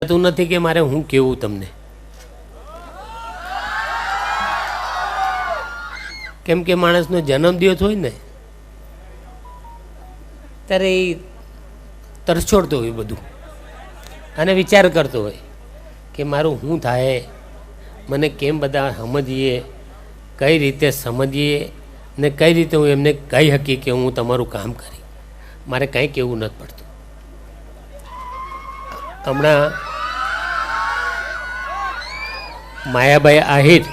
થતું નથી કે મારે હું કેવું તમને, કેમ કે માણસનો જન્મદિવસ હોય ને ત્યારે એ તરછોડતો હોય બધું અને વિચાર કરતો હોય કે મારું શું થાય, મને કેમ બધા સમજીએ, કઈ રીતે સમજીએ ને કઈ રીતે હું એમને કહી શકી કે હું તમારું કામ કરી, મારે કંઈ કહેવું નથી પડતું. હમણાં માયાભાઈ આહિર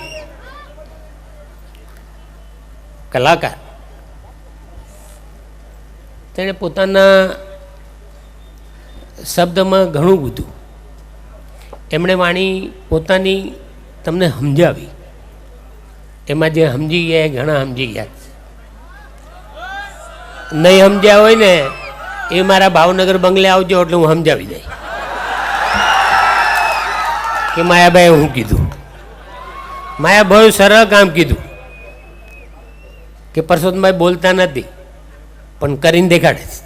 કલાકાર, તેણે પોતાના શબ્દમાં ઘણું બધું એમણે વાણી પોતાની તમને સમજાવી, એમાં જે સમજી ગયા એ ઘણા સમજી ગયા. નહીં સમજ્યા હોય ને એ મારા ભાવનગર બંગલે આવજો એટલે હું સમજાવી દઈ કે માયાભાઈ હું કીધું. માયા બહુ સરળ કામ કીધું કે પરસોત્તમભાઈ બોલતા નથી પણ કરીને દેખાડે છે,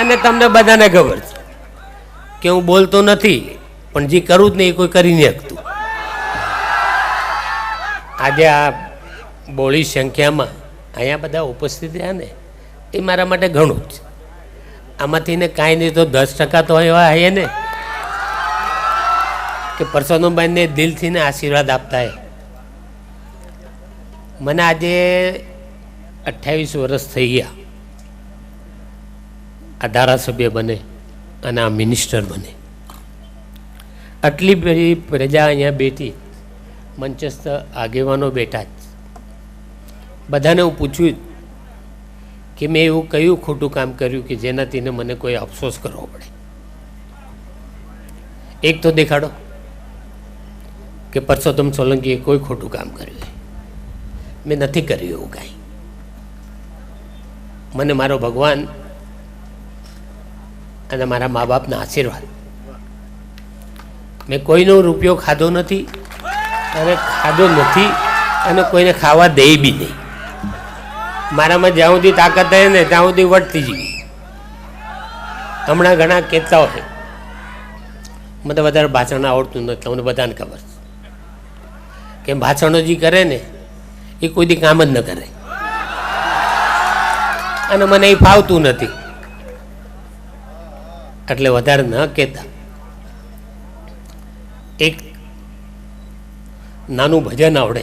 અને તમને બધાને ખબર છે કે હું બોલતો નથી પણ જે કરું જ નહીં એ કોઈ કરી નહીં શકતું. આજે આ બોળી સંખ્યામાં અહીંયા બધા ઉપસ્થિત રહ્યા ને એ મારા માટે ઘણું જ. આમાંથી ને કાંઈ નહીં તો 10% તો એવા હે ને કે પરસોત્તમભાઈને દિલથી ને આશીર્વાદ આપતા હે. મને આજે 28 વર્ષ થઈ ગયા આ ધારાસભ્ય બને અને આ મિનિસ્ટર બને. આટલી બધી પ્રજા અહીંયા બેઠી, મંચસ્થ આગેવાનો બેઠા જ. બધાને હું પૂછ્યું કે મેં એવું કયું ખોટું કામ કર્યું કે જેનાથી ને મને કોઈ અફસોસ કરવો પડે. એક તો દેખાડો કે પરસોત્તમ સોલંકીએ કોઈ ખોટું કામ કર્યું. મેં નથી કર્યું એવું કાંઈ. મને મારો ભગવાન અને મારા મા બાપના આશીર્વાદ, મેં કોઈનો રૂપિયો ખાધો નથી અને ખાધો નથી અને કોઈને ખાવા દે બી નહીં. મારામાં જ્યાં સુધી તાકાત થાય ને ત્યાં સુધી વટતી જઈ. હમણાં ઘણા કહેતા હોય મને વધારે ભાષણ આવડતું નથી, તમને બધાને ખબર છે કે ભાષણો જે કરે ને એ કોઈ દી કામ જ ન કરે અને મને એ ફાવતું નથી એટલે વધારે ન કહેતા. એક નાનું ભજન આવડે